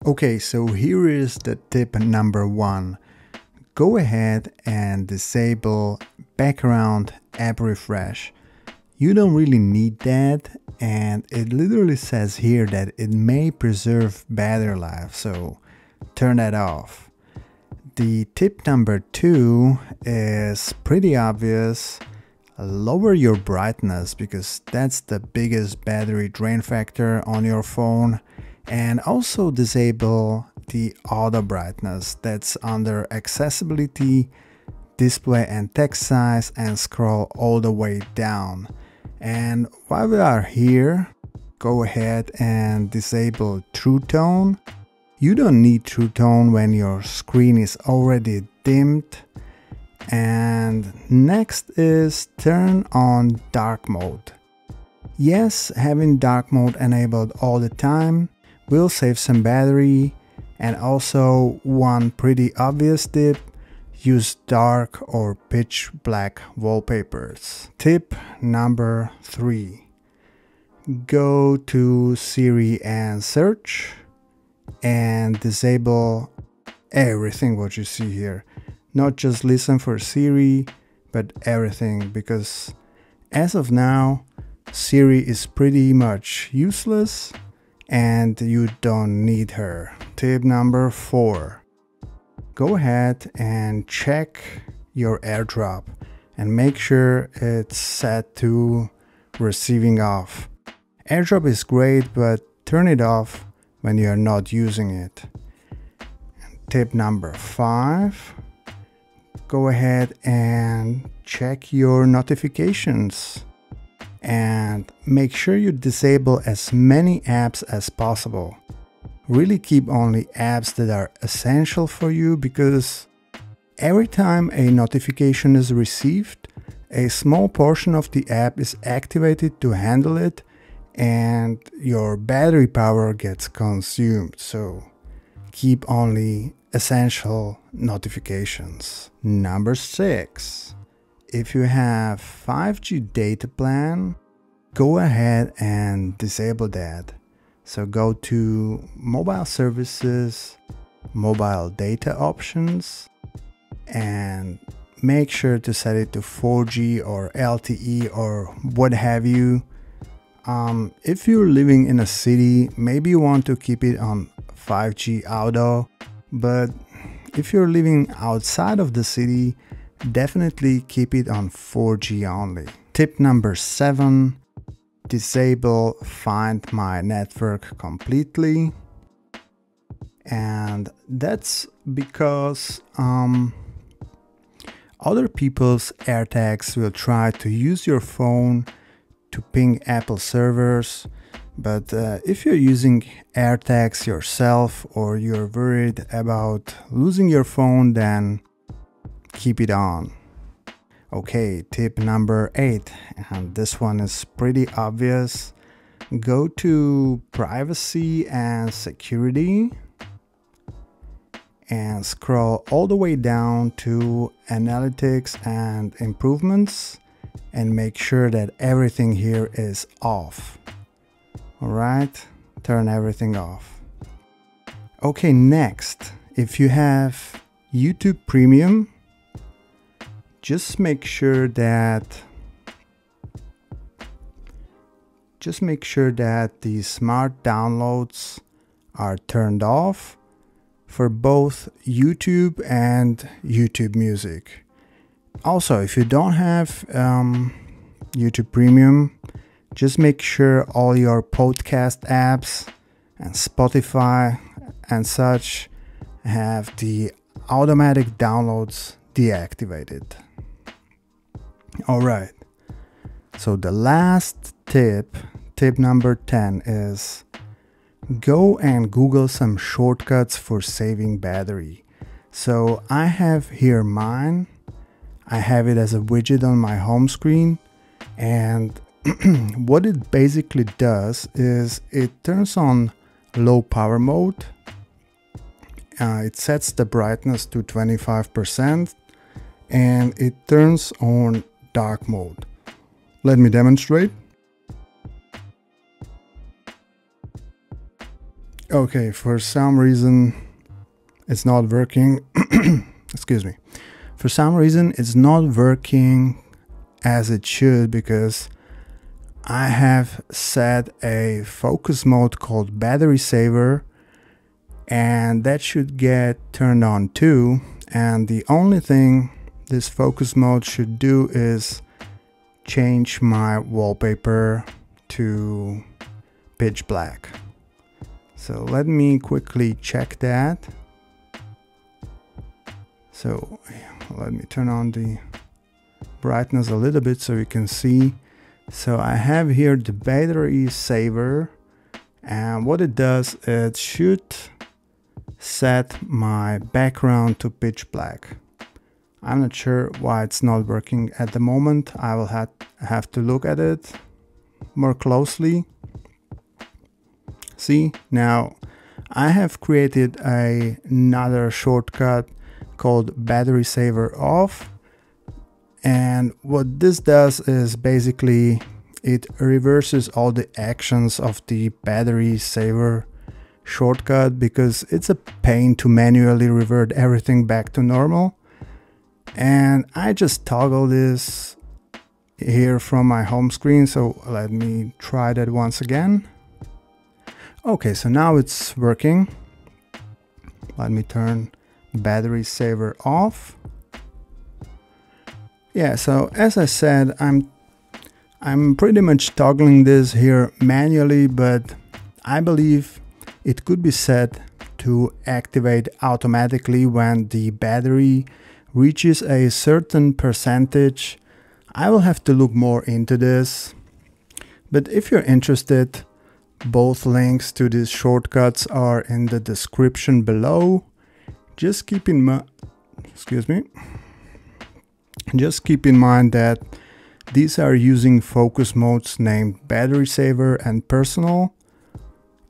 Okay, so here is the tip number 1. Go ahead and disable background app refresh. You don't really need that, and it literally says here that it may preserve battery life, so turn that off. The tip number 2 is pretty obvious. Lower your brightness because that's the biggest battery drain factor on your phone, and also disable the auto brightness that's under accessibility, display and text size, and scroll all the way down. And while we are here, go ahead and disable True Tone. You don't need True Tone when your screen is already dimmed. And next is turn on dark mode. Yes, having dark mode enabled all the time will save some battery. And also one pretty obvious tip, use dark or pitch black wallpapers. Tip number 3. Go to Siri and Search and disable everything what you see here. Not just listen for Siri, but everything, because as of now, Siri is pretty much useless and you don't need her. Tip number 4. Go ahead and check your AirDrop and make sure it's set to receiving off. AirDrop is great, but turn it off when you are not using it. And tip number 5. Go ahead and check your notifications and make sure you disable as many apps as possible. Really keep only apps that are essential for you, because every time a notification is received, a small portion of the app is activated to handle it and your battery power gets consumed. So keep only essential notifications. Number 6. If you have 5G data plan, go ahead and disable that. So go to mobile services, mobile data options, and make sure to set it to 4G or LTE or what have you. If you're living in a city, maybe you want to keep it on 5G auto, but if you're living outside of the city, definitely keep it on 4G only. Tip number 7. Disable Find My Network completely. And that's because other people's AirTags will try to use your phone to ping Apple servers. But if you're using AirTags yourself or you're worried about losing your phone, then keep it on. Okay, tip number 8, and this one is pretty obvious. Go to Privacy and Security and scroll all the way down to Analytics and Improvements and make sure that everything here is off. Alright, turn everything off. Okay, next, if you have YouTube Premium, just make sure that the smart downloads are turned off for both YouTube and YouTube Music. Also, if you don't have YouTube Premium, just make sure all your podcast apps and Spotify and such have the automatic downloads deactivated. Alright, so the last tip number 10 is go and Google some shortcuts for saving battery. So I have here mine. I have it as a widget on my home screen, and what it basically does is it turns on low power mode. It sets the brightness to 25% and it turns on dark mode. Let me demonstrate. Okay, for some reason it's not working. Excuse me. For some reason it's not working as it should, because I have set a focus mode called battery saver, and that should get turned on too. And the only thing this focus mode should do is change my wallpaper to pitch black. So let me quickly check that. So let me turn on the brightness a little bit so you can see. So I have here the battery saver, and what it does, it should set my background to pitch black. I'm not sure why it's not working at the moment. I will have to look at it more closely. See, now I have created another shortcut called BatterySaverOff, and what this does is basically it reverses all the actions of the battery saver shortcut, because it's a pain to manually revert everything back to normal. And I just toggle this here from my home screen, so let me try that once again. Okay, so now it's working. Let me turn battery saver off. Yeah, so as I said, I'm pretty much toggling this here manually, but I believe it could be set to activate automatically when the battery reaches a certain percentage. I will have to look more into this, but if you're interested, both links to these shortcuts are in the description below. Just keep in mind, just keep in mind that these are using focus modes named battery saver and personal,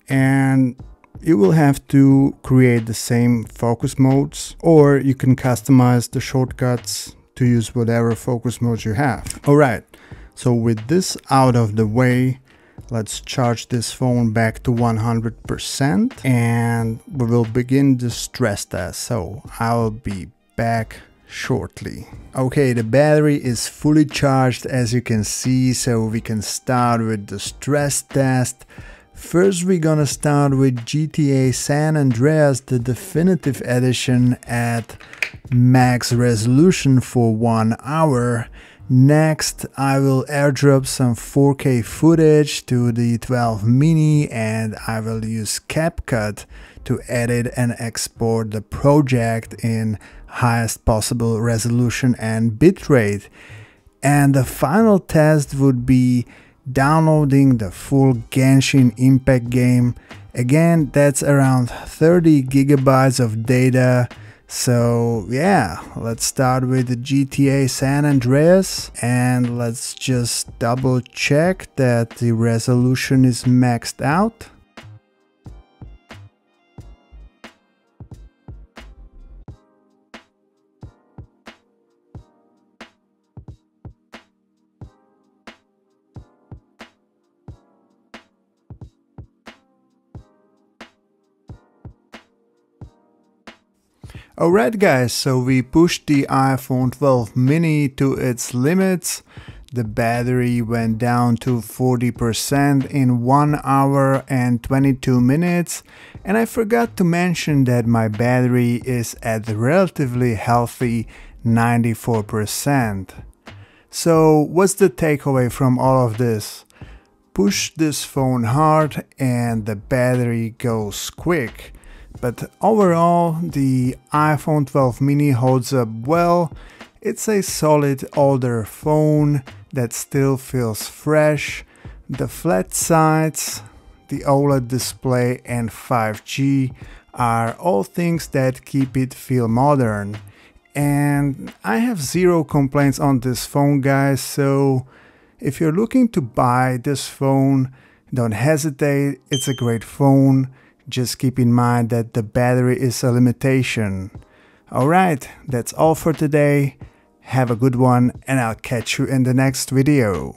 and you will have to create the same focus modes, or you can customize the shortcuts to use whatever focus modes you have. Alright, so with this out of the way, let's charge this phone back to 100% and we will begin the stress test. So I'll be back shortly. Okay, the battery is fully charged, as you can see, so we can start with the stress test. First we're gonna start with GTA San Andreas, the definitive edition, at max resolution for 1 hour. Next I will airdrop some 4K footage to the 12 mini, and I will use CapCut to edit and export the project in highest possible resolution and bitrate. And the final test would be downloading the full Genshin Impact game. Again, that's around 30 gigabytes of data. So yeah, let's start with the GTA San Andreas, and let's just double check that the resolution is maxed out. Alright guys, so we pushed the iPhone 12 mini to its limits. The battery went down to 40% in 1 hour and 22 minutes. And I forgot to mention that my battery is at relatively healthy 94%. So what's the takeaway from all of this? Push this phone hard and the battery goes quick. But overall, the iPhone 12 mini holds up well. It's a solid older phone that still feels fresh. The flat sides, the OLED display and 5G are all things that keep it feel modern. And I have zero complaints on this phone, guys, so if you're looking to buy this phone, don't hesitate. It's a great phone. Just keep in mind that the battery is a limitation. Alright, that's all for today. Have a good one, and I'll catch you in the next video.